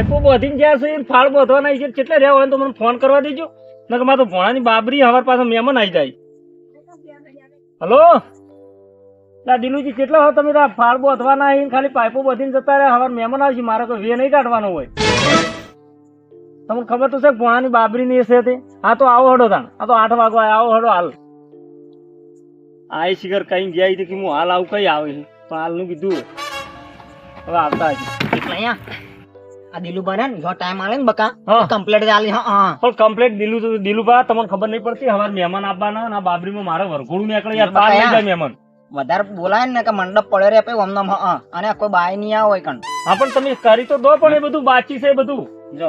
પાઇપો બોધીને જ્યાં છે એને ફાળ બોધવાના છે કેટલે રહ્યા હોય તો મને ફોન કરવા દેજો નકર મારે તો ભોણાની બાબરી હવાર પાછો મહેમાન આવી જાય. હલો લા દિલુજી કેટલા હો તમે ફાળ બોધવાના આવીને ખાલી પાઇપો બોધીને જતા રહ્યા હવાર મહેમાન આવશે મારે કોઈ વે નહીં કાઢવાનો હોય. તમને ખબર તો છે ભોણાની બાબરી ની છે તે. હા તો આવો હડો તાણ આ તો 8 વાગવા આવો હડો હાલ. આ શિખર કઈ ગયા કે હું હાલ આવું કઈ આવે છે તો હાલનું કીધું હવે આવતા હજી એટલે અહીંયા આ દિલુભા ને જો ટાઈમ આલે ને બકા હા. કમ્પ્લીટ આલી. હા પણ કમ્પ્લીટ દિલુભા તમને ખબર નહીં પડતી હવે મહેમાન આવવાના અને આ બાબરીમાં મારે વરઘોડું નીકળે યાર તાર લઈ જાય મહેમાન. વધારે બોલાય ને કે મંડપ પડ્યો રે પછી ઓમનામ. હા અને કોઈ બાય નહીં આવે હોય કણ. હા પણ તમે કરી તો દો પણ એ બધું બાકી છે બધું. જો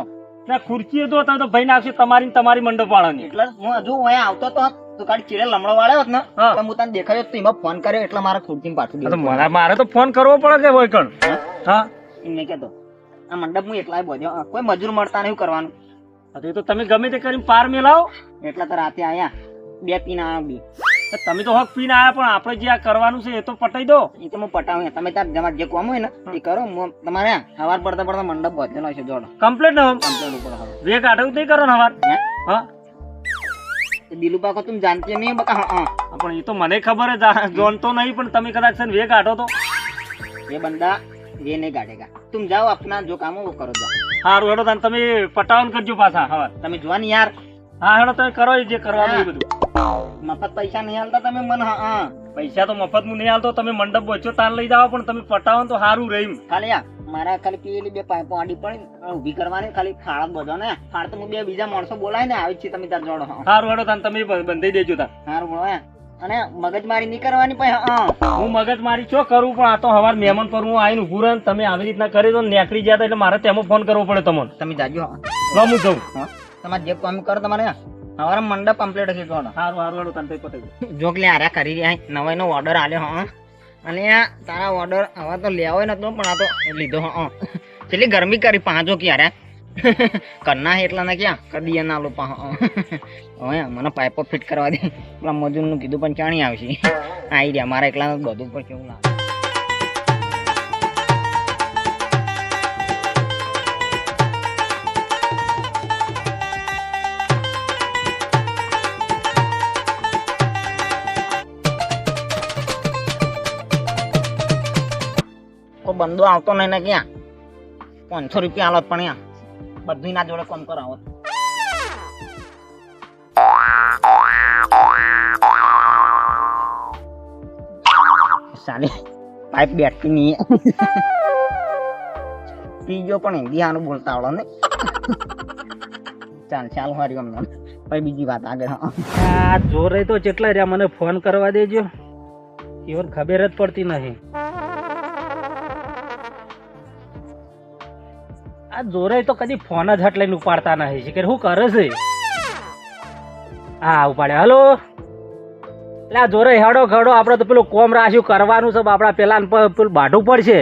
ના ખુરશી તો તમે તો ભાઈ નાખશે તમારી ને તમારી મંડપ વાળાની. એટલે હું હજુ અહીંયા આવતો તો તું કાઢી ચીડે લમણો વાળ્યો હોત ને હા. તો હું તને દેખાયો તો એમાં ફોન કર્યો એટલે મારે ખુરશી પાછું આ તો દીધું. મારે તો ફોન કરવો પડે કે હોય કણ. હા એમને કહેતો આ મંડપ હું એકલા બોધ્યો કોઈ મજૂર મળતા નહીં કરવાનું હા તો એ તો તમે ગમે તે કરીને પાર મેલાવો. એટલે તો રાતે આયા 2 પીને આવ્યો બી. તમે તો હક પીને આયા પણ આપણે જે આ કરવાનું છે એ તો પટાઈ દો. એ તો હું પટાવું તમે તાર તમારે જે કામ હોય ને એ કરો. તમારે સવાર પડતા પડતા મંડપ બોધેલો છે જોડો કમ્પ્લીટ ને કમ્પ્લેટ ઉપર હવે વે કાઢવું નહીં કરો ને હવાર. હે? હા દિલુભા કો તું જાણતી નહીં બકા. હા પણ એ તો મને ખબર જ જોનતો નહીં પણ તમે કદાચ છે ને વે કાઢો તો ये बंदा ये नहीं काटेगा. तुम जाओ अपना जो काम है वो करो जाओ. સારું હેડો તાન તમે પટાવન કરજો પાછા હવાર. તમે જોવા ને યાર હા હેડો તમે કરો જે કરવાનું એ બધું. મફત પૈસા નહીં હાલતા તમે મને. હા પૈસા તો મફત હું નહીં હાલતો તમે મંડપ વચ્ચો તાન લઈ જાઓ પણ તમે પટાવો તો સારું રહ્યું. ખાલી યાર મારા ખાલી પેલી 2 પાઇપો આડી પડી ઊભી કરવાની ખાલી ફાળ બધો ને ફાળ તો હું 2 બીજા માણસો બોલાય ને આવી જ છે તમે તાર જોડો. સારું હેડો તાન તમે બંધાઈ દેજો તાન. સારું બોલો અને મગજમારી નહીં કરવાની પછી. હા હું મગજ મારી ચો કરું પણ આ તો હવાર મહેમાન પર હું આવીને ઉભું રહે તમે આવી રીતના કરી દો નીકળી ગયા એટલે મારે તેમાં ફોન કરવો પડે તમને. તમે જાજો. લો હું જઉં. હા તમારે જે કામ કરો તમારે હવારે મંડપ કમ્પ્લીટ હશે જોડો. સારું સારું હેડો તાન પટાઈ જોક લે આર્યા કરી રહ્યા નવાઈ નો ઓર્ડર આલ્યો. હા અને આ તારા ઓર્ડર હવે તો લેવો નતો પણ આ તો લીધો. હા કેટલી ગરમી કરી પાંચો ક્યારે કરના એટલા ના ક્યાં કદી ના લો પા. હવે મને પાઇપો ફિટ કરવા દે પેલા મજૂર નું કીધું પણ ચાણી આવશે. આવી રહ્યા મારા એકલા બધું પર કેવું લાગે. કોઈ બંદો આવતો નહીં ને ક્યાં 500 રૂપિયા આલો પણ યા બધું ના જોડે કોમ કરાવો. સાલી પાઇપ બેઠી નહીં પીજો પણ હિન્દી આનું બોલતા આવડો ને. ચાલ ચાલ હારી અમને પછી બીજી વાત આગળ. આ જોરે તો જેટલા રહ્યા મને ફોન કરવા દેજો even ખબર જ પડતી નહીં. આ જોરે તો કદી ફોન જ હટ લઈને ઉપાડતા નહીં છે કે શું કરે છે. હા ઉપાડે. હલો એટલે આ જોરે હેડો ખડો આપણે તો પેલું કોમ રાખ્યું કરવાનું છે આપડા પેલા પેલું બાઢું પડશે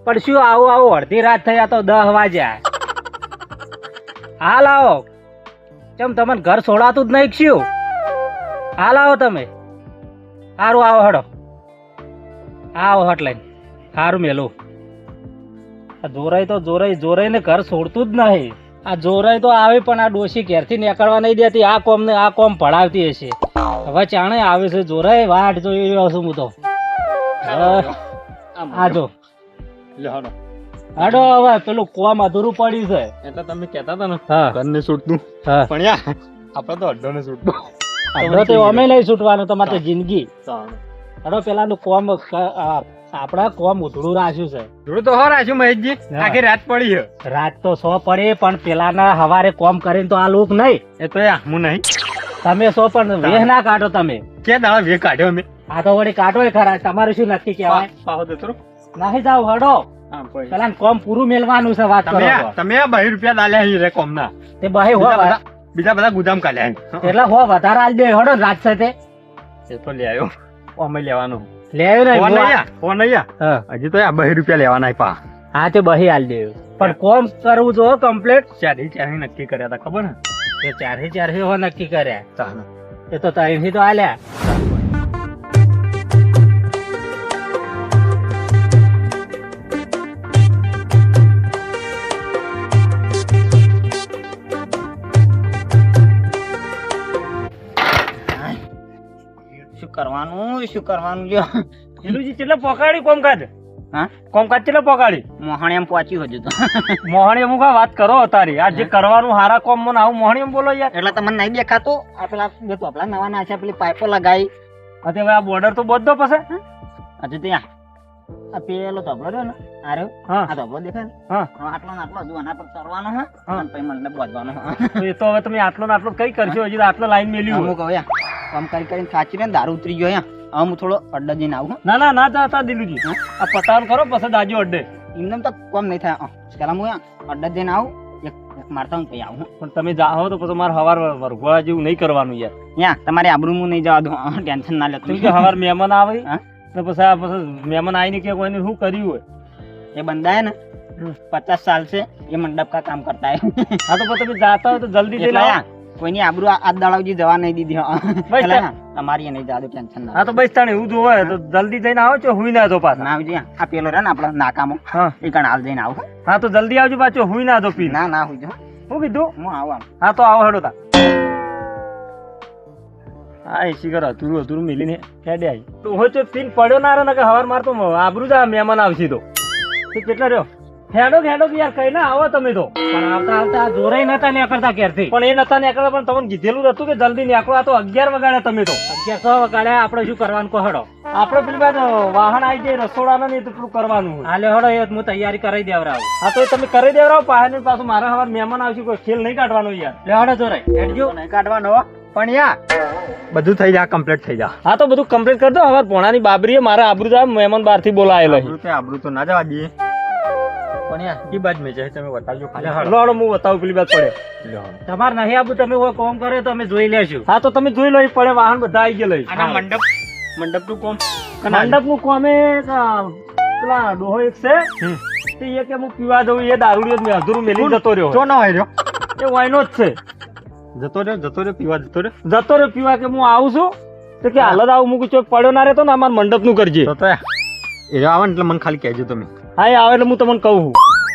પણ શું આવું આવું અડધી રાત થયા તો 10 વાગ્યા. હાલ આવો કેમ તમને ઘર છોડાતું જ નહીં શું. હાલ આવો તમે. સારું આવો હડો આવો હટ લઈને સારું મેલું. જોરાઈ તો જોરાઈ ને ઘર છોડતું જ નહીં. આ જોરાઈ તો આવે પણ આ ડોશી ઘેરથી નીકળવા નહીં દેતી. આ કોમ ને આ કોમ ભણાવતી હશે. હવે ચાણે આવે છે જોરાઈ વાટ જોઈ રહ્યો છું હું તો. આ જો હાડો હવે પેલું કોમ અધૂરું પડ્યું છે એટલે તમે કહેતા હતા ને હા ઘરને છૂટતું હા પણ યાર આપણે તો અડ્ડો ને છૂટતું. આપણે તો અમે નહીં છૂટવાનું તમારે તો જિંદગી. હાડો પેલાનું કોમ આપડા કોમ ઉધડું રાખ્યું છે. જોડું તો હો રાખ્યું મહેશજી. આખી રાત પડી છે. રાત તો 100 પડે પણ પેલાના હવારે કોમ કરીને તો આ લોક નહીં. એ તો યાર હું નહીં તમે 100 પણ વેહ ના કાઢો તમે. કે દાડા વે કાઢ્યો અમે આ તો વળી કાઢો ખરા. તમારે શું નક્કી કહેવાય. પાહો દે તો નાહી જાવ હડો. હા ભાઈ પેલા કોમ પૂરું મેલવાનું છે. વાત કરો તો. તમે 2 રૂપિયા દાલ્યા હી રે કોમના. તે બહે હો બીજા બધા ગુદામ કાઢ્યા. એટલે હો વધારે આલ દે હડો રાત સાથે. એ તો લે આવ્યો અમે લેવાનું લે આવ્યો ફોન ને નહીં ફોન નહીં હા હજી તો યાર 2 રૂપિયા લેવાના પા. હા તે બહી આલ દે પણ કોમ કરવું જો કમ્પ્લીટ. ચારે નક્કી કર્યા હતા ખબર ને. એ ચારે હો નક્કી કર્યા. ચાલ એ તો ત્યાંથી તો આલ્યા. શું કરવાનું લ્યો દિલુજી કેટલે પકાડી કોમકાજ હા કોમકાજ કેટલે પકાડી મોહણ એમ પહોંચ્યું હજુ તો મોહણી અમુક આ વાત કરો તારી આ જે કરવાનું હારા કોમ મને આવું મોહણી એમ બોલો યાર એટલે તમને નહીં દેખાતું આ પેલા જો તોપલા નવા નાખ્યા પેલી પાઇપો લગાવી હવે આ બોર્ડર તો બધો પછી હજુ ત્યાં આ પેલો તબલો રહ્યો ને આ રહ્યો હા આ તબલો દેખાય ને હા હવે આટલો ને આટલો હજુ આના પર ચડવાનો હે અને પછી મને બોધવાનો તો એ તો હવે તમે આટલો ને આટલો કઈ કરશો હજી તો આટલો લાઈન મેલ્યું અમુક હવે આમ કરી કરીને ખાચી ને દારૂ ઉતરી ગયો અહીંયા હવે હું થોડો અડ્ડા જઈને આવું ના ના ના જાતા દિલુજી આ પતાન કરો પછી દાજો અડ્ડે એમને તો કોમ નહીં થાય પેલા હું અડ્ડા જઈને આવું એક મારતા હું પછી આવું પણ તમે જાઓ તો પછી મારે હવાર વરઘોડા જેવું નહીં કરવાનું યાર ત્યાં તમારે આબરૂ હું નહીં જવા દઉં ટેન્શન ના લેતો કેમ કે હવાર મહેમાન આવે હા? ને પછી આ પછી મહેમાન આવીને કે કોઈને શું કર્યું હોય એ બંદા હે ને 50 સાલ से ये मंडप का काम करता है હા તો પછી તમે જાતા હોય તો જલ્દી જઈને એટલે આવો. આ કોઈની આબરૂ આ દાડાવજી જવા નહીં દીધી બસ એટલે હા, તમારી એ નહીં જવા દો ટેન્શન ના હા તો બસ તાણે એવું જો હોય તો જલ્દી જઈને આવો છો હુઈ ના જો પાછા ના આવજો આ પેલો રે ને આપણા નાકામો હા એ કણ હાલ જઈને આવું હા તો જલ્દી આવજો પાછો હુઈ ના જો પી ના ના હોજો શું કીધું હું આવું આમ હા તો આવો હેડો તા હા એસી કરો અધૂરું અધૂરું મિલીને હેડે આવી તો હોય તો પીન પડ્યો ના રહે ને કે હવાર મારતો આબરું જ આ મહેમાન આવશે તો કેટલા રહ્યો હેડો હેડો યાર કઈ ના આવો તમે તો પણ આવતા આવતા જોરાઈ નતા નીકળતા ક્યારથી પણ એ નતા નીકળતા પણ તમને કીધેલું હતું કે જલ્દી નીકળો આ તો 11 વગાડ્યા તમે તો 11 વગાડ્યા આપણે શું કરવાનું કહો હેડો આપણે પેલી બાદ વાહન આવી જાય રસોડાના ને એટલું કરવાનું હાલે હેડો એ હું તૈયારી કરી દેવરાવ હા તો એ તમે કરી દેવરાવ પાછળ પાછું મારા હવાર મહેમાન આવશે કોઈ ખેલ નહીં કાઢવાનો યાર લે હેડો જોરાઈ હેડજો નહીં કાઢવાનો પણ યાર બધું થઈ જા કમ્પ્લીટ થઈ જા હા તો બધું કમ્પ્લીટ કરી દો હવાર પોણાની બાબરીએ મારા આબરૂ જાય મહેમાન બહારથી બોલાયેલો આબરૂ તો ના જવા દઈએ પણ યાર કી બાદ મેં તમે બતાવજો ખાલી હલો હલો હું બતાવું પેલી બાદ પડે તમારે નહીં આબુ તમે કોમ કરે તો અમે જોઈ લેશું હા તો તમે જોઈ લો એ પડે વાહન બધા આવી ગયા લઈ મંડપ નું કોમ મંડપ નું કોમે પેલા ડોહો એક છે તે એ કે હું પીવા જવું એ દારૂડિયો જ મેં અધૂરું મેલી જતો રહ્યો ચો ના હોય રહ્યો એ વાયનો જ છે જતો રહ્યો પીવા જતો રહ્યો જતો રહ્યો પીવા કે હું આવું છું તો કે હાલ જ આવું મૂકી ચોક પડ્યો ના રહેતો ને અમાર મંડપ નું કરજે તો એ આવે ને એટલે મને ખાલી કહેજો તમે હા એ આવે એટલે હું તમને કહું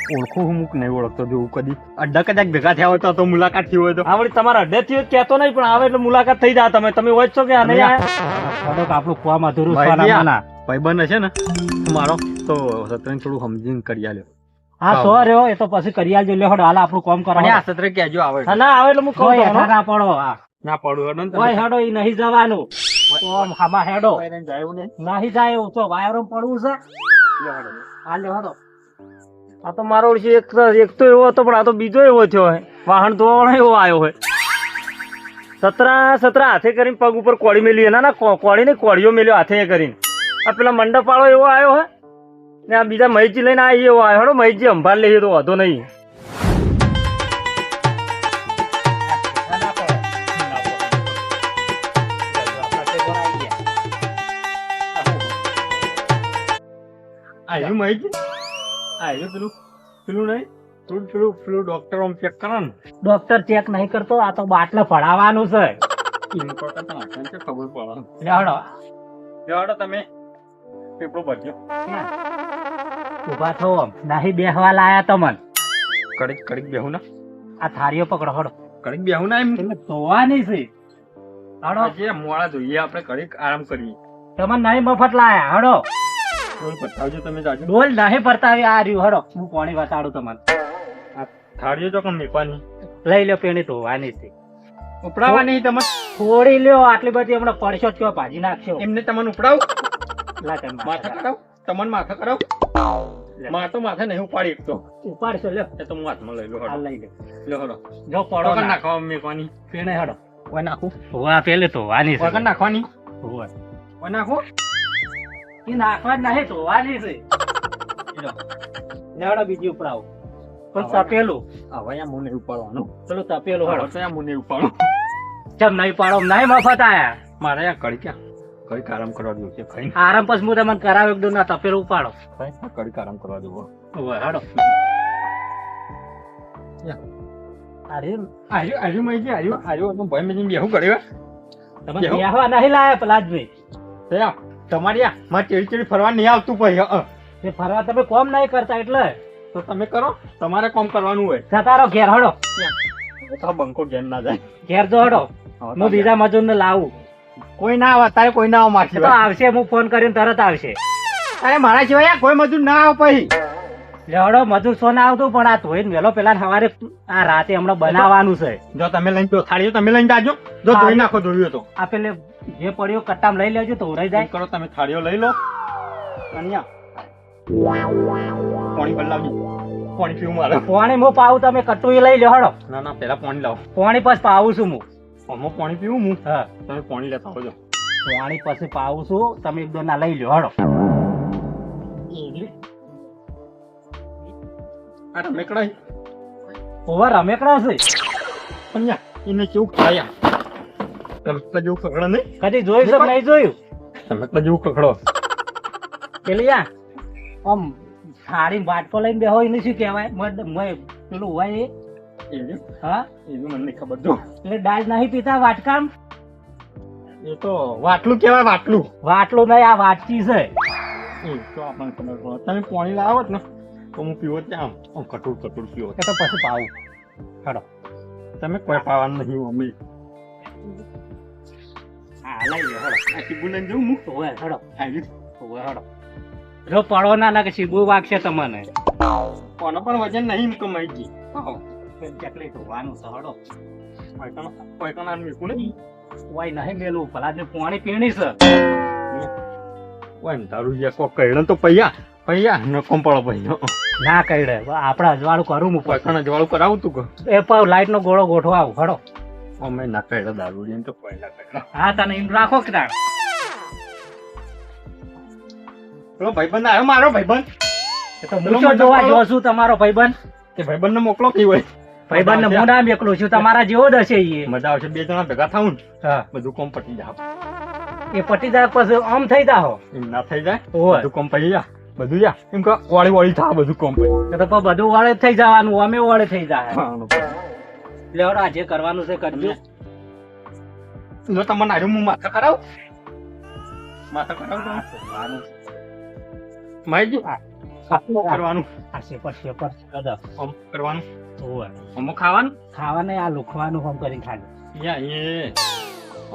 ઓળખું હું મુક નહીં ઓળખતો જોઉં કદી અડ્ડા કદાચ ભેગા થયા હોય તો મુલાકાત થઈ હોય તો આવડી તમારા અડે થી કહેતો નહીં પણ આવે એટલે મુલાકાત થઈ જા તમે હોય જ છો કે આ નહીં આયા આપણું કોમ અધૂરું ભાઈબંધ હશે ને મારો તો સત્રને થોડું સમજીને કરી આલ્યો હા સો રહ્યો એ તો પછી કરી આલજો લે હડો હાલ આપણું કામ પણ આ કરવા સત્ર કહેજો આવે હા ના આવે એટલે હું કહું ના પડો ના પડું હેડો ને ઓય હેડો ઈ નહીં જવાનું ઓમ હામાં હેડો નહીં જાય એવું તો વાયરો પડવું છે હા લે હેડો આ તો મારો ઓળખી એક તો એવો હતો પણ આ તો બીજો એવો થયો હે વાહન ધોવાળો એવો આવ્યો હોય સતરા હાથે કરીને પગ ઉપર કોળી મેલી ના કોળી ને કોળીઓ મેલ્યો હાથે કરીને આ પેલા મંડપ વાળો એવો આવ્યો હે ને આ બીજા મહીજી લઈને આ એવો આવ્યો હેડો મહીજી સંભાળ લઈએ તો વાંધો નહીં આવ્યું મહિજી આવ્યું પેલું નહીં પેલું ડોક્ટર આમ ચેક કરે ને ડોક્ટર ચેક નહીં કરતો આ તો બાટલા ભરાવાનું છે એમ કરતા આપણને શું ખબર પડે લેવડો લેવાડો તમે પેપરો ભરજો ઉભા થો નહીં બેહવા લાયા તમન કડીક બેહું ના આ થારીઓ પકડો હડો કડીક બેહું ના એમ ધોવાની છે હડો જે મોડા જોઈએ આપણે કડીક આરામ કરીએ તમને નહીં મફત લાયા હડો ડોલ બતાવજો તમે જાજો ડોલ નહીં પરતાવી આ રહ્યું હડો હું પાણી વસાડું તમને થાળીઓ તો કોણ મેકવાની લઈ લ્યો પેણી ધોવાની છે ઉપડાવવાની તમે થોડી લ્યો આટલી બધી હમણાં પડશો કયો ભાજી નાખશો એમને તમને ઉપડાવ લા તમે માથા કરાવ તમને માથા કરાવ તો માથે નહીં ઉપાડી એક તો ઉપાડશો લ્યો એ તો હું હાથમાં લઈ લો આ હડો લઈ લ્યો લો હડો જો પડો વગર ના નાખવા મેકવાની પેણે હડો ઓય નાખું હોવા પેલે ધોવાની વગર નાખવાની હોવા ઓય નાખો એ નાખવા જ નહીં ધોવાની છે લેવડો બીજી ઉપડાવો પણ તપેલું હવે આ મુને ઉપાડવાનું પેલું તપેલું હડો હવે તો આ મુને ઉપાડો ચમ નહીં પાડો નહીં મફત આયા મારે આ કડી ક્યાં કડીક આરામ કરવા જેવું છે ખાઈ આરામ પછી હું તમને કરાવ એકદમ ના તપેલું ઉપાડો કડીક આરામ કરવા જેવું હોવે હડો અરે આજુ મહિજી આજુ તો ભાઈ મેં બેહું કર્યો તમે બેહવા નહીં લાયા પલાજભાઈ તમારી આ મારે ચેડી ફરવા નહીં આવતું પછી તે ફરવા તમે કોમ નહીં કરતા એટલે તો તમે કરો તમારે કામ કરવાનું હોય જતા રહો ઘેર હડો તો બંકો ઘેર ના જાય ઘેર જો હડો હું બીજા મજૂર ને લાવું કોઈ ના આવે તારે કોઈ ના આવે મારા એ તો સિવાય આવશે, હું ફોન કરીને તરત આવશે. અરે મારા સિવાય યાર કોઈ મજૂર ના આવે પછી લેવડો મજૂર સો ના આવતું, પણ આ ધોઈને વેલો પેલા સવારે આ રાતે હમણાં બનાવવાનું છે. જો તમે લઈને જો થાળીઓ તમે લઈને જાજો જો ધોઈ નાખો ધોયું તો આ પેલે જે પડ્યો કટ્ટામાં લઈ લેજો, ધોરાઈ એમ જાય. કરો તમે થાળીઓ લઈ લો અને આ પાણી બદલાવજો પાણી પીવું મારે પાણી હું પાવું, તમે કટ્ટું એ લઈ લો હળો. ના ના પેલા પાણી લાવો પાણી પછી પાવું છું હું. આમાં પાણી પીવું હું હા, તમે પાણી લેતા આવજો પાણી પછી પાવું છું, તમે એક ના લઈ લો હળો. આ રમેકડા ઓવર રમેકડા છે, અહીંયા એને કેવું ખાયા રમેકડા જેવું કકડો નહીં કદી જોયું છે કે નહીં જોયું? રમેકડા જેવું કકડો પેલી આ આમ થાળી વાટકો લઈને બેહો એને શું કહેવાય? પેલું હોય એ. એવું હા, એવું મને નહીં ખબર જો એટલે દાળ નહીં પીતા વાટકામ? એ તો વાટલું કહેવાય વાટલું વાટલું નહીં, આ વાટકી છે. એ તો આપણને ખબર પડે તમે પાણી લાવો જ ને તો હું પીવો ત્યાં આમ કટોર પીવો એ તો પછી પાવું હળો. તમે કોઈ પાવાનું નહીં અમે હા, લઈ લો હળો. આ ટીબુ લઈને જવું હું ઓવે હળો, આવી ઓવે હળો. જો પડો ના કે સીબુ વાગશે તમને. કોનો પણ વજન નહીં કમાઈ ગઈ ચકલી ધોવાનું છે હળો. કોઈ કણ આનું મીકું નહીં ઓય નહીં મેલું, ભલા જે પાણી પીણી છે. ઓય ને તારું જે કોક કઈડે તો પૈયા ન કોમ પડો પૈયો ના કઈડે, આપણે અજવાળું કરું હું કોઈ પછી. કણ જવાળું કરાવું તું કે એ પાવ લાઈટ નો ગોળો ગોઠવા આવું હળો. અમે ના કઈડે દારૂ લઈને તો કોઈ ના કઈડે હા, તને એમ રાખો કે તાણ. પેલો ભાઈબંધ આવ્યો મારો ભાઈબંધ એ તો હું તો જોવા જો છું તમારો ભાઈબંધ. એ ભાઈબંધને મોકલો કે હોય ભાઈબંધને હું ના એકલો છું, તમારા જેવો જ હશે ઈ. મજા આવશે બે જણા ભેગા થાવું ને હા, બધું કોમ પટી જાય એ પટી જાય પછી આમ થઈ જાહો. એમ ના થઈ જાય ઓય. બધું કોમ પડી જા બધું જા એમ કે વાળી થા બધું કોમ પડી એ તો પણ બધું વાળે થઈ જવાનું, અમે વાળે થઈ જાય. હા લેવડો આજે કરવાનું છે કરજો. જો તમને આવ્યું હું માથા કરાવું માથા કરાવું તમે માહિતી કરવાનું આ શેપર શેપર કદા. આમ કરવાનું ઓય. આમ ખાવાનું ખાવાને આ લુખવાનું ફોન કરીને ખાલી. યા એ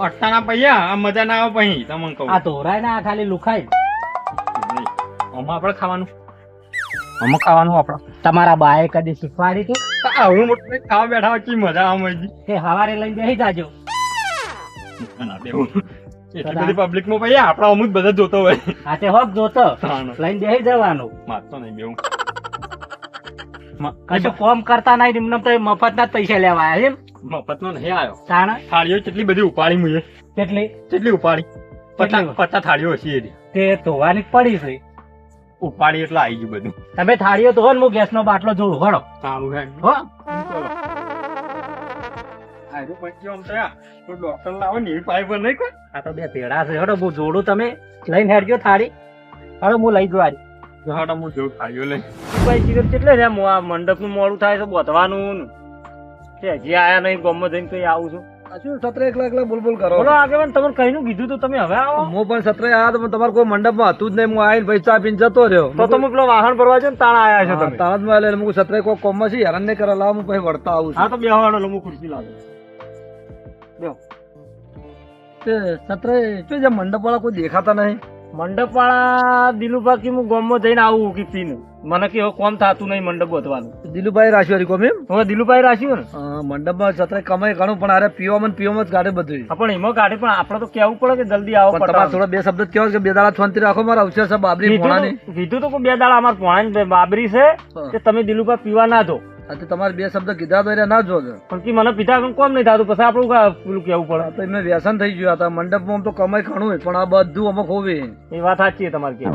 અટતાના પૈયા આ મજા ના આવે પછી તમને કહું આ ધોરાય ને આ ખાલી લુખાય. આમાં આપણે ખાવાનું આમાં ખાવાનું આપણે તમારા બાએ કદી શીખવાડી હતી આવડું મોટું કંઈક ખાવા બેઠા હોય કેવી મજા આવે મજી કે હવારે લઈને બેસી જાજો. ના દેવું એટલી બધી પબ્લિક માં પૈયા આપણા અમુક બધા જોતો હોય આ તે હોક જોતો હા લઈને બેસી જવાનું. મારતો નહીં બેવું કશું કોમ કરતા નહીં, એમને તો મફત ના જ પૈસા લેવા આવ્યા એમ. મફત નો નહીં આવ્યો તાણ થાળીઓ કેટલી બધી ઉપાડી મુએ કેટલી કેટલી ઉપાડી કેટલી? 50 થાળીઓ હશે એની તે ધોવાની જ પડી છે. ઉપાડી એટલે આવી ગયું બધું તમે થાળીઓ ધોવો ને હું ગેસ નો બાટલો જોઉં હળો. સારું હે હો, આયરો પંચી આમ થયા તો ડોક્ટર લાવો ને એવી પાઇપ નહીં કોઈ આ તો બે પેડા છે હળો. હું જોડું, તમે લઈને હેડજો થાળી હળો. હું લઈ જવાની હાડા હું જેવું થાળીઓ લઈ ભાઈ જીવન કેટલે છે આ મંડપ નું મોડું થાય છે બોધવાનું કે હજી આયા નહીં, ગમમાં જઈને કઈ આવું છું. શું સત્ર એકલા બોલ કરો બોલો આગેવાન, તમને કઈનું કીધું તો તમે હવે આવો. હું પણ સત્ર આયા તો તમારે કોઈ મંડપમાં હતું જ નહીં. હું આવીને પૈસા આપીને જતો રહ્યો. તો તમે પેલો વાહન ભરવા છે ને તાણા આયા છો તમે. તારાજમાં એટલે હું સત્ર કોઈ કોમમાં છે હેરાન નહીં કરે લાવ હું પછી વળતા આવું હા તો બેહવાનો હું ખુરશી લાવું. છું સત્ર શું છે મંડપ વાળા કોઈ દેખાતા નહીં. મંડપ વાળા દિલુભા કે હું ગામમાં જઈને આવું કે પીને મને કે હવે કોમ થતું નહીં મંડપ બોધવાનું. દિલુભાઈ રાશિવારી કોમ એમ હવે દિલુભાઈ રાખ્યું ને મંડપમાં સત્ર કમાઈ ઘણું પણ અરે પીવામાં જ ગાડે બધું. હા, પણ એમાં ગાડી પણ આપણે તો કેવું પડે કે જલ્દી આવો. પણ તમારે થોડા બે શબ્દ કહો કે બે દાડા શાંતિ રાખો. મારા અવસર છે બાબરી ભોણાની. કીધું તો કે બે દાડા અમારે પોણા બાબરી છે કે તમે દિલુભા પીવા ના દો. તમારે બે શબ્દ કીધા તો એટલે ના જોજો. પણ કે મને પીતા કોમ નહીં થતું, પછી આપણું પેલું કેવું પડે. તો એમને વ્યસન થઈ ગયું હતા. મંડપમાં આમ તો કમાઈ ઘણું હોય પણ આ બધું અમુક હોવી. એ વાત સાચી છે તમારી કે.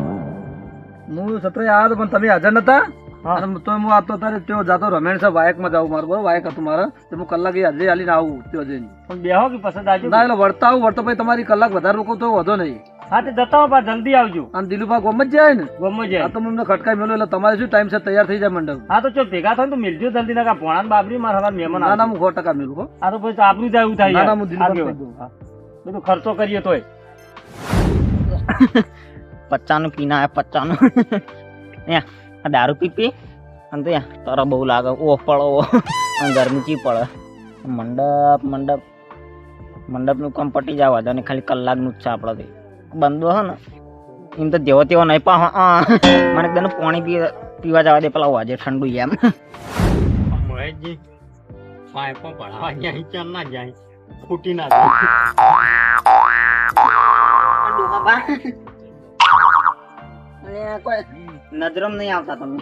હું સત્ર આવ્યો હતો પણ તમે હાજર નતા. હા. અને તો હું આપતો ત્યારે ત્યાં જાતો રમેણ સાહેબ વાયકમાં જાઉં મારું બરોબર વાયક હતું મારા તો હું કલાક હાજરી આલીને આવું ત્યાં જઈને. પણ બેહો કે પસંદ આવજો. ના એટલે વળતા આવું વળતો પછી તમારી કલાક વધારે રોકો તો વધો નહીં. હા તે જતા હો, પાછા જલ્દી આવજો. અને દિલુભા ગોમ જ જાય ને ગમો આ જાય. તો મને ખટકાઈ મેળવ્યો એટલે તમારે શું ટાઈમ છે તૈયાર થઈ જાય મંડપ. હા તો ચો ભેગા થાય ને તો મિલજો જલ્દી ના ભોણા ને બાબરી મારા હવાર મહેમાન ના ના આવશે. હું 100% મેળવું હો. હા તો પછી આપણું જ એવું થાય ના ના યાર. હું દિલુભાને આગેવાન. કહી દઉં. હા. બધું ખર્ચો કરીએ તોય 50 નું પીના આવે 50 નું આ દારૂ પી અને તો તારા બહુ લાગે ઓહ પડો અને ગરમી ચી પડે મંડપ મંડપ મંડપનું કામ પટી જવા દો ને ખાલી કલાકનું જ છે આપણાથી બંધો હો ને એમ તો જેવો તેવો નહીં પા મને એકદમ પાણી પીવા જવા દે પેલા વાજે ઠંડુ એમ મહેશજી પાઇપો ભરાવા જાય ચાલ ના જાય ફૂટી ના જાય કોઈ નજરમ નહીં આવતા તમે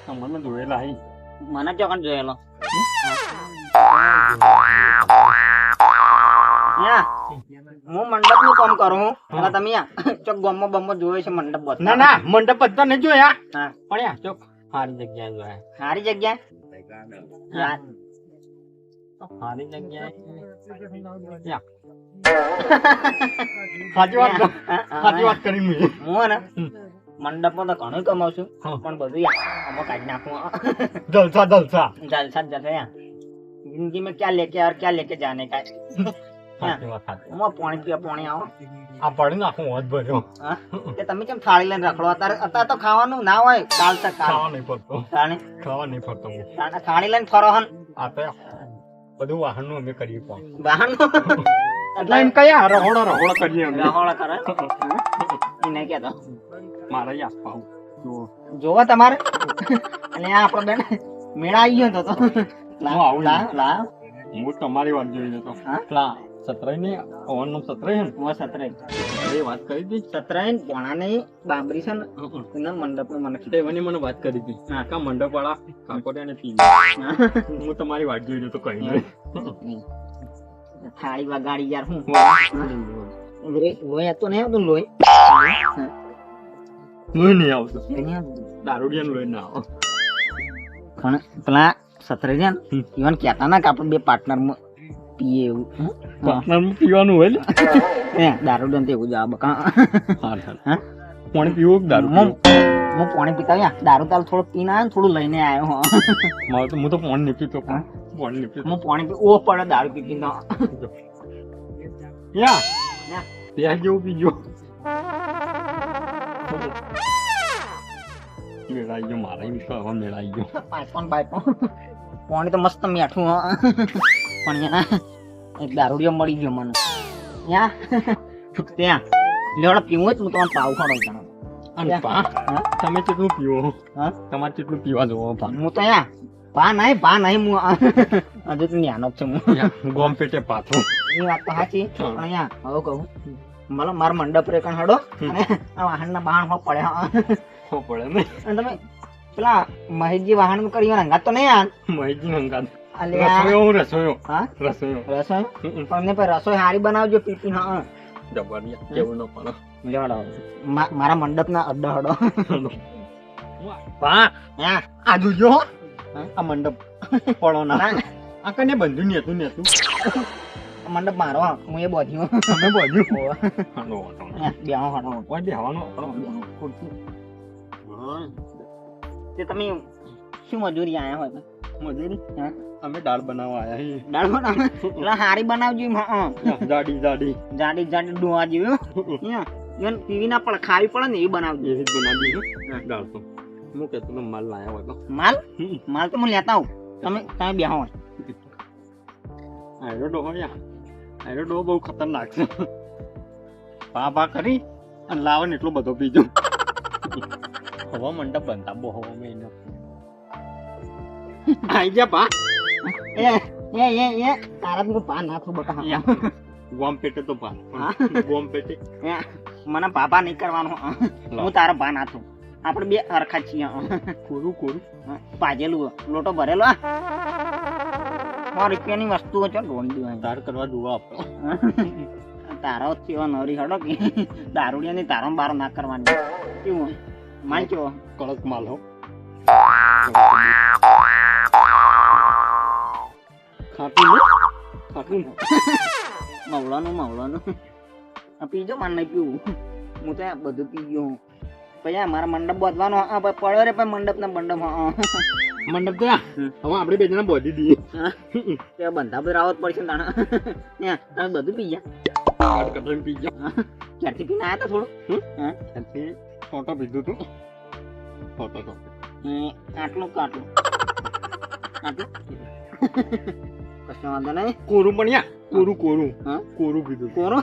તમને જોયેલા હી મને ચોકન જોયેલો હું મંડપ નું કામ કરું એટલે તમે ચોક ગમો બમો જોયો છે મંડપ બતાવો. ના ના મંડપ બધા ને જોયા હા પણ યાર ચોક સારી જગ્યાએ જોયા સારી જગ્યાએ સારી જગ્યાએ સાચી વાત કરી મેં હું ને મંડપમાં તો ઘણું કમાઉં છું પણ બધું આમાં કાઢી નાખું જલસા જલસા જલસા જ જશે जिंदगी में क्या लेके और क्या लेके जाने का સાચી વાત સાચી હું પાણી પીવા પાણી આવો આ પડી નાખું હોત ભર્યો હા તે તમે કેમ થાળી લઈને રખડો અત્યારે તો ખાવાનું ના હોય કાલ તક ખાવા નહીં પડતો થાળી હું થાળી લઈને ફરો હન આ તો બધું વાહનનું અમે કરીએ પણ વાહન એટલે એમ કયા રહોડો કરીએ અમે રહોળા કરે એ નહીં કહેતો મારે આપવા જોવો તમારે અને આ આપણો બેન મેળા આવી ગયો તો હું આવું લાવ હું તમારી વાત જોઈ જતો હા? પેલા સતરાઈ ને ઓવન નો સતરાઈ ને હું સતરાઈ એ વાત કરી હતી સતરાઈ પોણાની બાબરી છે ને એના મંડપ મને એવાની મને વાત કરી હતી કા મંડપ વાળા કાકોડિયા ને પી હું તમારી વાત જોઈ જતો કઈ નહીં થાળી વગાડી યાર હું લોહી હતો નહીં આવતું લોહી નહીં આવતું દારૂડિયા લોહી ના આવો પણ પેલા સતરાઈ છે ને ઇવન કહેતા ના કે આપણે બે પાર્ટનર પીએ એવું પાર્ટનર પીવાનું હોય ને દારૂ દન એવું જવાબ પાણી પીવું દારૂ હું પાણી પીતા દારૂ તાલ થોડો પીને આવ્યો થોડું લઈને આવ્યો મારે તો હું તો પાણી નહીં પીતો પાણી નહીં પીતો હું પાણી પી ઓ પડે દારૂ પી પીને ત્યાં જેવું પીજો મેળાઈ ગયો મારા હવે મેળાઈ ગયો પાઇપો પાણી તો મસ્ત મીઠું પણ એક દારૂડિયો મળી ગયો મને ત્યાં લેવડો પીવું જ હું તમારે પાવ ખડો જાણો અને તમે કેટલું પીવો તમારે કેટલું પીવા જોવો હું તો પા નહીં હું હજુ તો ન્યાનો જ છું હું ગોમ પેટે પાથું એ વાત તો સાચી પણ હવે કહું મને મારો મંડપ રે કણ હડો અને આ વાહનના બહાણ હો પડે પડે ને અને તમે પેલા મહેશજી વાહન નું કર્યું અંગાત તો નહીં યાર મહેશજી અંગાત અલ્યા રસોયો હા રસોયો રસોઈ પણ એમને પછી રસોઈ હારી બનાવજો પીપી હા જબરિયા કેવું ન પડે લેવાડો મારા મંડપ ના અડ્ડો હડો પા આ જોજો આ મંડપ પડો ના આ કને બંધુ નેતું મંડપ મારો હું એ બોધ્યું તમે બોલ્યું બેહો હડો કોઈ બેહવાનો તે તમે શું મજૂરી આયા હોય મજૂરી અમે દાળ બનાવવા આયા છીએ દાળ બનાવ એટલે હારી બનાવજો જાડી જાડી જાડી ડોવા જેવું ઈવન પીવી ના પડે ખાવી પડે ને એ બનાવજો એ જ બનાવી દાળ તો હું કહેતો તો માલ લાયા હોય તો માલ તો હું લેતા આવું તમે બેહો આયરો ડો બહુ ખતરનાક છે પા કરી અને લાવે ને એટલો બધો પીજો હવા મંડપ બનતા બહુ હવા મેં આઈ જા પા તારા તો પા નાખું બકા ગોમ પેટે તો પા ગોમ પેટે મને પાપા નહીં કરવાનું હું તારા પા નાખું આપણે બે હરખા છીએ કોરું પાજેલું લોટો ભરેલો રૂપિયાની વસ્તુઓ છે ઢોંડી તાર કરવા જોવા આપો તારો કેવો નરી હડો કે દારૂડિયા ની તારો બારો ના કરવાની કેવું માલ કેવો કડક માલ હો ખાતું મવડાનું પીજો માર નહીં પીવું હું તો બધું પી ગયો પછી મારા મંડપ બાંધવાનો પડ્યો રે પછી મંડપ ના મંડપ મંડપ તો હવે આપણે બે જણા બોધી દઈએ ત્યાં બંધા પર આવત પડશે તાણા તમે બધું પી ગયા કટરીને પી ગયો ક્યારથી પીને આવ્યા હતા થોડું ત્યાંથી ફોટો પીધું તું ફોટો તો આટલું કશો વાંધો નહીં કોરું પણ કોરું કોરું હા? કોરું પીધું કોરો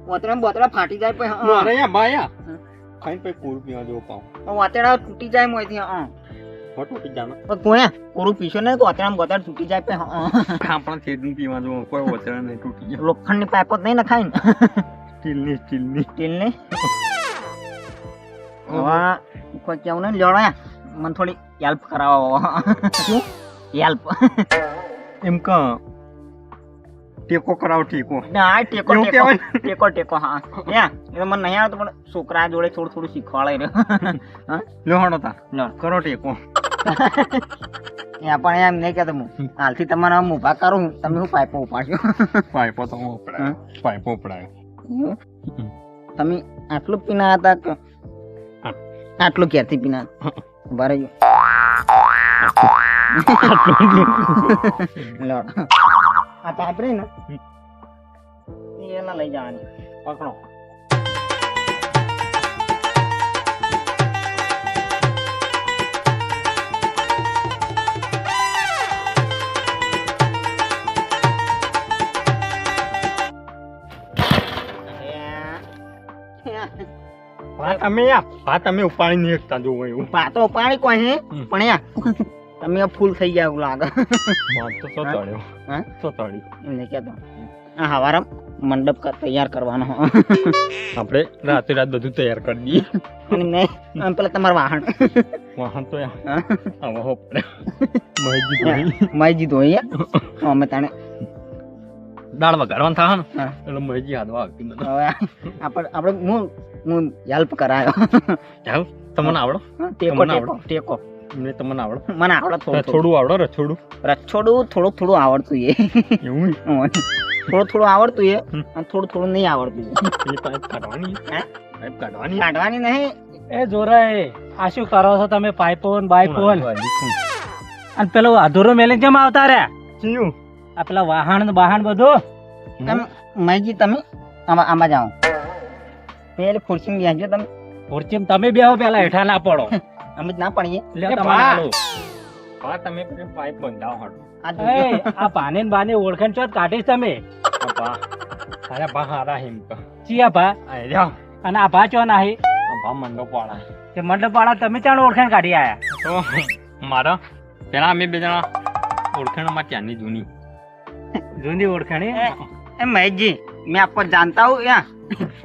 વાતડા બોતડા ફાટી જાય પછી મારે યા બાયા ખાઈને પછી કોરું પીવા જેવો પાઉં વાતડા તૂટી જાય મોયથી હટોટી જાના પણ કોયા કોરું પીશો ને તો વાતડા બોતડા તૂટી જાય પછી આપણા છેદનું પીવા જેવો કોઈ વચરા નહીં તૂટી જાય લોખંડની પાઇપ જ નહીં નખાય ને સ્ટીલની સ્ટીલની હવે કોઈ કેવું નહીં લડો મને થોડી હેલ્પ કરાવો શું હેલ્પ એમ ક ટેકો કરાવ ટેકો ના ટેકો એવું ટેકો કહેવાય? ટેકો હા યા એ તો મને નહીં આવડતું પણ છોકરા જોડે થોડું શીખવાડાય રહ્યો લ્યો હણો તા લો. કરો ટેકો ત્યાં પણ એમ નહીં કહેતો હું હાલથી તમારા આમ ઊભા કરું તમે શું પાઇપો ઉપાડશો પાઇપો તો હું ઉપડાયો પાઇપો ઉપડાયો તમે આટલું પીના હતા કે આટલું ક્યારથી પીના ઉભા રહી લો આ પાઇપ રહી ને એના લઈ જવાની પકડો તમે ઉપાડી નહીં શકતા જોવો એવું પાતો પાણી કોઈ હે પણ યા તમે ફૂલ થઈ ગયા એવું લાગે વાત તો ચડ્યો હા? ચડ્યું એમને કહેતો આ હવારમ મંડપ તૈયાર કરવાનો આપણે રાતે રાત બધું તૈયાર કરી દઈએ અને મેં આમ પેલા તમારું વાહન વાહન તો હા? આવા હો પડે મહેજી ધોઈ માઈજી ધોઈએ અમે તાણે દાળ વઘારવાનું થાય ને હા. એટલે મહેજી હાથવા આવતી નથી હવે આપણે હું હેલ્પ કરાયો જાવ તમને આવડો ટેકો તમને ટેકો ટેકો ને તમને આવડો મને આવડે થોડું રછોડું આવડો રછોડું થોડું આવડતું એ એવું થોડું આવડતું એ અને થોડું નહીં આવડતું એ પાઇપ કાઢવાની હે? પાઇપ કાઢવાની કાઢવાની નહીં એ જોરાય આ શું કરો છો તમે પાઇપો ને બાઈપો ને? અને પેલો અધૂરો મેલે કેમ આવતા રહ્યા ચિયું આ પેલા વાહન ને બાહન બધું તમે માઈજી તમે આમાં જાઓ પેલી ખુરશી બેસજો તમે ખુરચીમ તમે બેહો પેલા હેઠા ના પડો અમે જ ના પડીએ લ્યો એ તમારે બા. હાલો. હા તમે પેલી પાઇપ બંધાવો હડો આ એ, જોજો. આ પાને ને બાને ઓળખાણ ચોથ કાઢીશ તમે બા અરે બા હારા હિમ કા ચિયા ભા આય જાઓ અને આ ભા ચો નાહી બા મંડપ વાળા તે મંડપ વાળા તમે ચાણ ઓળખાણ કાઢી આયા તો મારા પેલા અમે બે જણા ઓળખાણમાં ત્યાંની જૂની જૂની ઓળખાણી ए महेश जी मैं आपको जानता हूँ क्या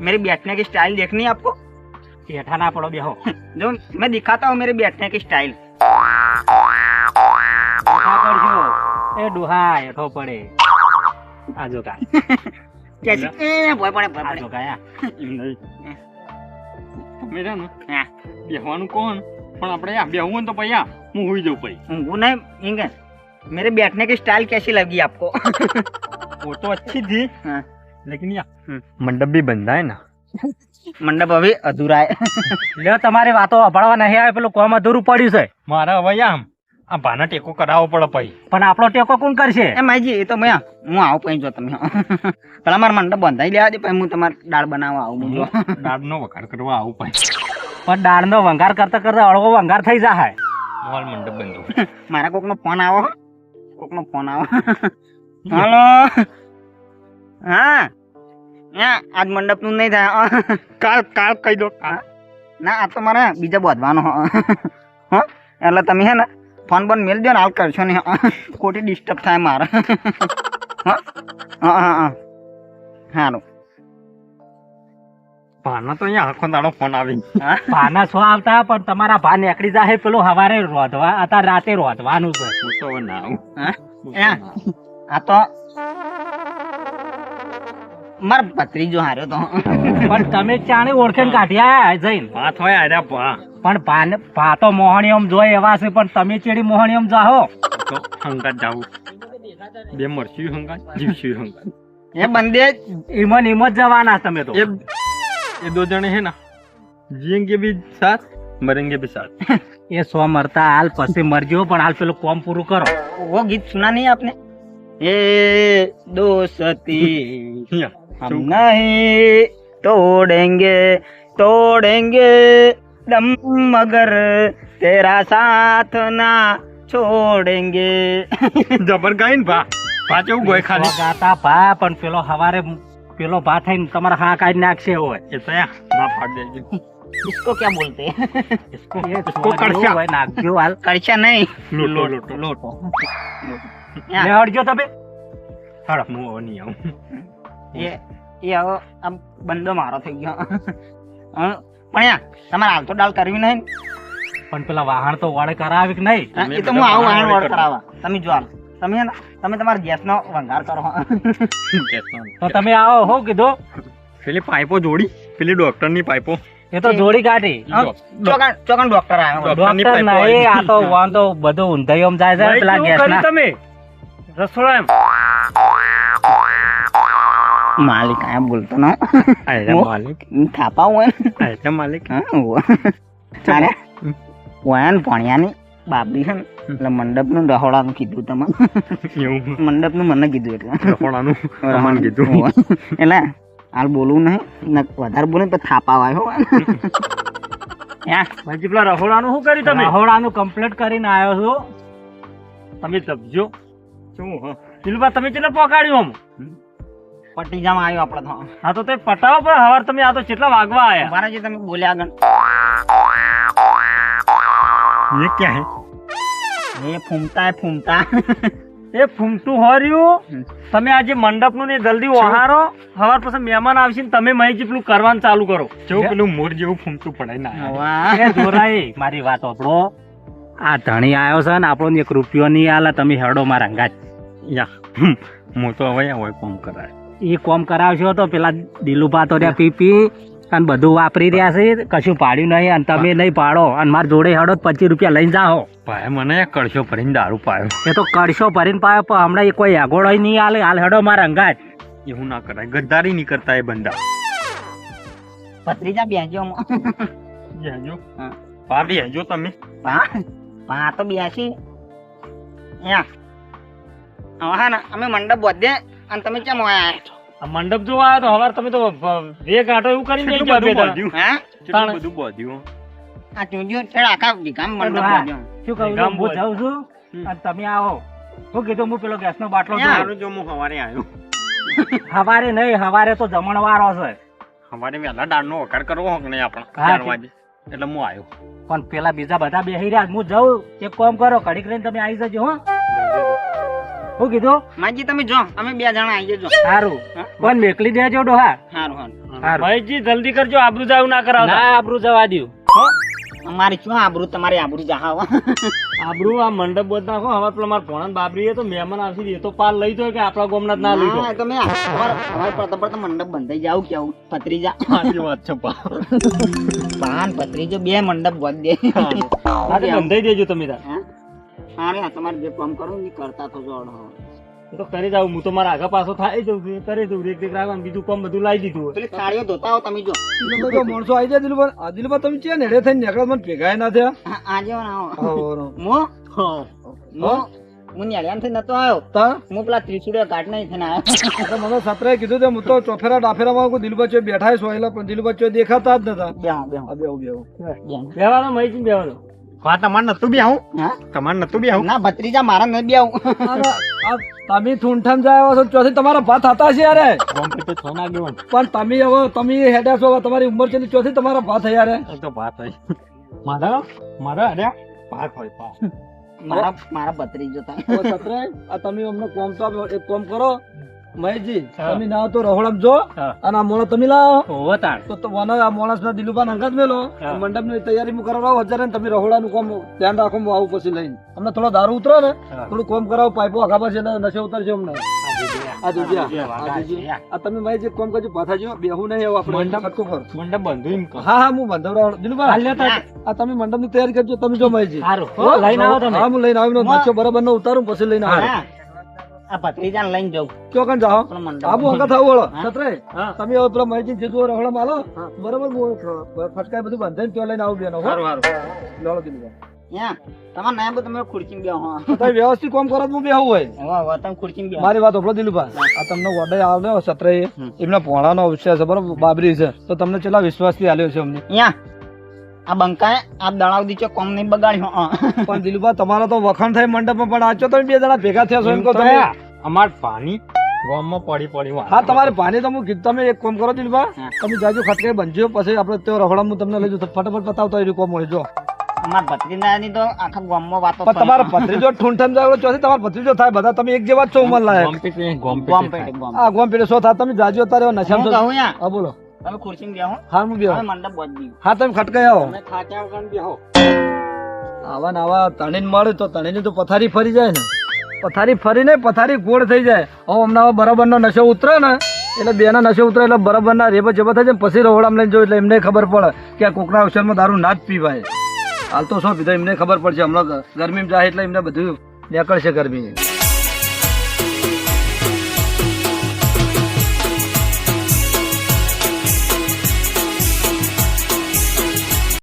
मेरी बैठने की स्टाइल देखनी है आपको હેઠા ના પડો બેહો जो मैं दिखाता हूँ मेरी बैठने की स्टाइल હેઠા પડજો એ ડુહા હેઠો પડે આ જો કા कैसी भय पड़े भय આ पड़े જો કા એમ નહીં તમે છે ને हाँ, બેહવાનું કોણ પણ આપણે આ બેહવું હોય ને તો પૈયા હું હોઈ જાઉં પછી वो नहीं इंगे मेरे बैठने की स्टाइल कैसी लगी आपको वो तो अच्छी थी हाँ, लेकिन यार मंडप भी बंधा है ना मंडप अभी अधूरा है લ્યો તમારી વાતો અભળવા નહીં આવે પેલું કોમ અધૂરું પડ્યું છે મારા હવે આમ આ ભાના ટેકો કરાવવો પડે પછી પણ આપણો ટેકો કોણ કરશે ए महेश जी ये तो मैं હું આવું પછી જો તમે પેલા મારા મંડપ બંધાઈ લેવા દે પછી હું તમારે દાળ બનાવવા આવું જો દાળનો વઘાર કરવા આવું પછી પણ દાળનો વંગાર કરતા કરતા અળવો વંગાર થઈ જાય મોલ મંડપ બંધો મારા કોકનો ફોન આવો હાલો હા આજ મંડપ નું નહીં થાય કાલ કાલ કહી દો ના આ તો મારે બીજા બોધવાનો હા એટલે તમે હે ને ફોન બોન મેલ દો ને હાલ કરશો ને ખોટી ડિસ્ટર્બ થાય મારે હા હા સારું ભાના તો અહીંયા આખો દાડો ફોન આવી ભાના સો આવતા પણ તમારા ભા નીકળી જાય પેલું હવારે રોધવા અત્યારે રાતે રોધવાનું છે હું તો હવે ના આવું હા આ તો માર ભત્રીજો હાર્યો તો પણ તમે ચાણે ઓળખીને કાઢી આયા જઈને વાત હોય આર્યા ભા પણ ભા તો મોહણીયમ જોઈ એવા છે પણ તમે ચેડી મોહણીયમ જાહો તો હંગાત જાવું બે મરસ્યું હંગાત જીવસ્યું હંગાત એ બંદે ઈમન ઈમ જ જવાના તમે તો ये दो जने हैं ना जिएंगे भी साथ मरेंगे भी साथ એ સો મરતા હાલ પછી મરજો પણ હાલ પેલું કોમ પૂરું કરો वो गीत सुना नहीं आपने ये दोस्ती हम नहीं तोड़ेंगे दम मगर तेरा साथ ना छोड़ेंगे जबर गाइन भा પાછું એવું ગોય ખાલી ગાતા ભા પણ પેલો હવારે પેલો ભા થઈને તમારા હા કાઢી નાખશે હોય એ તો યા ના પાડ દેજો इसको क्या बोलते हैं इसको કરશા. હોય નાખજો હાલ करछा नहीं લોટો લોટો लोटो લે હટજો તમે હાડા હું હવે નહીં આવું ये હવે આ બંદો મારો થઈ ગયો પણ યા તમારે હાલ તો દાળ કરવી નહીં પણ પેલા વાહન તો વડે કરાવે કે નહીં હા, એ તો હું આવું વાહન વળ કરાવવા તમે જો હાલ. તમે હે ને, તમે તમારા ગેસનો વંગાર કરો તો તમે આવો હો કીધું પેલી પાઇપો જોડી પેલી ડોક્ટરની પાઇપો એ તો જોડી કાઢી ચોકન ડોક્ટર આવ્યો ડોક્ટરની ડોક્ટર પાઇપો નહીં આ તો વાંધો બધું ઊંધાઈઓમ જાય છે પેલા ગેસના તમે રસોડા એમ માલિક આયા બોલતો ના આયરા માલિક થાપા હોય ને. આયરા માલિક હા, હોવે. અરે વયાન ભણ્યાની બાબરી છે ને એટલે મંડપનું રહોડાનું કીધું તમને એવું મંડપનું મને કીધું એટલે રસોડાનું રમણ કીધું હોવે. એટલે હાલ બોલવું નહીં ને વધારે બોલે તો થાપા હોય હો ભાઈ પેલા રહોડાનું શું કર્યું તમે રહોડાનું કમ્પ્લીટ કરીને આવ્યો છો તમે જપજો શું હા દિલબા તમે કેટલા પકાડ્યું આમ પટીજામાં આવ્યો આપણે તો હા તો તે પટાવો પણ હવાર તમે આ તો કેટલા વાગવા આયા મારા જે તમે બોલ્યા આગળ ये क्या है એ ફૂમતા એ ફૂમતા એ ફૂમતું હોર્યું તમે આજે મંડપનું ને જલ્દી ઓહારો હવાર પછી મહેમાન આવશે ને તમે મહી જેટલું કરવાનું ચાલુ કરો જેવું પેલું મોર જેવું ફૂમતું પડાય ના વાહ. એ જોરાઈ મારી વાત સાંભળો આ ધણી આવ્યો છે ને આપણો એક રૂપિયો નહીં આલે તમે હેડો મારા અંગાત યા હું તો હવે હોય કોમ કરાય એ કોમ કરાવશો તો પેલા દિલુભા તો રહ્યા પી અને બધું વાપરી રહ્યા છે કશું પાડ્યું નહીં અને તમે નહીં પાડો અને મારા જોડે હેડો 25 રૂપિયા લઈને જાઓ ભાઈ મને કડશો ભરીને દારૂ પાયો એ તો કરશો ભરીને પાયો પણ હમણાં એ કોઈ આગોળો નહીં આલે હાલ હેડો મારા અંગાત એવું ના કરાય ગદ્દારી નહીં કરતા એ બંદા ભત્રીજા બેસજો હેજો હા. ભાભી હેજો તમે પા તો બેસી યા હવે હા ને અમે મંડપ બધે અને તમે કેમ આયા આ મંડપ જોવા આવ્યો તો હવાર તમે તો બે ગાંઠો એવું કરીને જઈ ગયા બે દાડા. હા કેટલું બધું બોધ્યું આ ચૂંટ્યું છેડ આખા વિઘામાં મંડપ હા. બધ્યો. શું કહું છું? હું જાઉં છું અને તમે આવો શું કીધું હું પેલો ગેસનો બાટલો યા. જોઉં. સારું જો હું સવારે આવ્યો હવારે નહીં હવારે તો જમણવારો છે સવારે વહેલા દાળનો વઘાર કરવો હોય કે નહીં આપણે હા, 4 વાગે એટલે હું આવ્યો પણ પેલા બીજા બધા બેસી રહ્યા હું જાઉં એક કામ કરો ઘડીક રહીને તમે આવી જજો હો શું કીધું માજી તમે જો અમે બે જણા આવી જજો સારું હા? પણ મેકલી દેજો ડોહા સારું સારું સારું ભાઈજી જલ્દી કરજો આબરૂ જાવ ના કરાવતા ના આબરૂ જવા દ્યો અમારી શું આબરૂ તમારી આબરૂ જહાવ આબરૂ આ મંડપ બોધ નાખો હવે પેલા મારા ભોણા બાબરી તો મહેમાન આવશે એ તો પાલ લઈ જાય કે આપણા ગોમના જ ના લઈ જાય તમે અમારે પડતા મંડપ બંધાઈ જાવ કેવું ભત્રીજા સાચી વાત છે પા પાન ભત્રીજો બે મંડપ બંધ દે હા તો બંધાઈ દેજો તમે તાર હા રે તમારે જે કામ કરો ને એ કરતા તો જોડો એ તો કરી જાવ હું તો મારા આગા પાછો થાય જઉં છું એ કરી દઉં રેક રેક રાખવાનું બીજું કામ બધું લાવી દીધું હોય. પેલી થાળીઓ ધોતા હો તમે જો દિલુભા માણસો આવી જાય દિલુભા આ દિલુભા તમે છે નેડે થઈને નીકળો મને ભેગા ના થયા હા, આજે આવો આવો. મો હું ન્યાળિયાન થી નતો આવ્યો તા હું પેલા ત્રિશુડિયા કાઢ નહીં થઈને આવ્યો તો મને સત્રાએ કીધું તે હું તો ચોફેરા ડાફેરામાં કોઈ દિલુભા ચોય બેઠા સોયલા પણ દિલુભા ચોય દેખાતા જ નતા બેહો બેહો આ બેહો બેહો બેવાનો મહીજી બેવાનો હા તમારે નતું બી આવું હા તમારે નતું બી આવું ના ભત્રીજા મારા નહીં બેહું અરે, આ તમે ઠૂંઠામ જાય છો ચોથી તમારા ભાત હતા છે યાર ગોમતી તો છ ના ગયો પણ તમે હેડ્યા છો હવે તમારી ઉંમર છે ચોથી તમારા ભાત થયા યાર ને તો ભાત હોય મારા અરે ભાત હોય ભાત મારા ભત્રીજો તમે ઓ સત્રાએ આ તમે અમને કોમ તો આપો. એક કોમ કરો મહેશજી તમે ના તો રહોડામ જો હા. અને આ મોણસ તમે લાવો હોવો તાણ તો મને આ માણસ ના દિલુભા અંગત મેલો હા. મંડપ ની તૈયારી હું કરાવડાવો હજાર ને તમે રહોડાનું કામ ધ્યાન રાખો હું આવું પછી લઈને અમને થોડો દારૂ ઉતરો ને હા. થોડું કોમ કરાવો પાઇપો આગા પાછી નશે ઉતરશે અમને આ જોજ્યા વાગા છે. આ તમે ભાઈ જે કોમ કરજો પાછા જો બેહું નહીં આવું આપણે મંડપ- ફટકો પર મંડપ બંધુ એમ કહો. હા હા હું બંધવડાવ દિલુભા હાલ લે તાર. આ તમે મંડપ ની તૈયારી કરજો તમે જો મહેશજી સારું હો, લઈને આવો તમે હા હું લઈને આવીને નાચો બરાબર નો ઉતારું પછી લઈને આવો હા. આ ભત્રીજાને લઈને જાઉં કયો કણ જાઓ પેલો મંડપ આબુ અંગા થાવ વળો હા. સત્રે હા. તમે હવે પેલા મહેશજી જે જો રહોડા માલો બરાબર હું ફટકાય બધું બંધાઈને ત્યાં લઈને આવું બેનો હો સારું સારું લાવો દિલુભા યા તમારે ના બધું તમે ખુરશી બેહો હા તો તમે વ્યવસ્થિત કામ કરો તો હું બેહું હોય હવે તમે ખુરશી બેહો મારી વાત ઓપડો દિલુભા આ તમને ઓર્ડર આવે ને સત્રે એમના પોણાનો અવશ્ય છે બરાબર બાબરી છે તો તમને કેટલા વિશ્વાસથી આલ્યો છે અમને યા આ બંકાએ આ દળાવ દીચો કોમ નહીં બગાડ્યો પણ દિલુભા તમારો તો વખાણ થાય મંડપમાં પણ આચો તમે બે જણા ભેગા થયા છો એમ કહો તમે અમાર પાણી ગામમાં પડી હા તમારે પાણી તો હું કીધું તમે એક કામ કરો દિલભા હા. તમે જાજો ખટકે બનજો પછી આપણે તે રખડામાં તમને લઈ જજો ફટાફટ પતાવતો હોય કોમ હોય જો અમાર ભત્રીજાની તો આખા ગામમાં વાતો પણ તમારો ભત્રીજો ઠૂંઠમ જાય ચોથી તમારો ભત્રીજો થાય બધા તમે એક જેવા જ છો ઉંમર લાયક ગોમપેટે ગોમ આ ગોમ પેલે શું થાય તમે જાજો તારે નશામાં હું છો. કહું યા હા બોલો તમે ખુરશીમાં બેહો હા હું બેહો હવે મંડપ બોજી હા તમે ખટકાઈ આવો તમે થાક્યા વગર બેહો આવા ને આવા તણીને મળે તો તણીની તો પથારી ફરી જાય ને પથારી ફરીને પથારી ગોળ થઈ જાય હવે હમણાં બરાબરનો નશો ઉતરે ને એટલે બેના નશો ઉતરે એટલે બરાબરના રેબા જેવા થાય છે ને પછી રહોડામાં લઈને જો એટલે એમને ખબર પડે કે આ કોકના અવસરમાં દારૂ ના જ પીવાય હાલ તો શું પીધો એમને ખબર પડશે હમણાં ગરમીમાં જાય એટલે એમને બધું નીકળશે ગરમી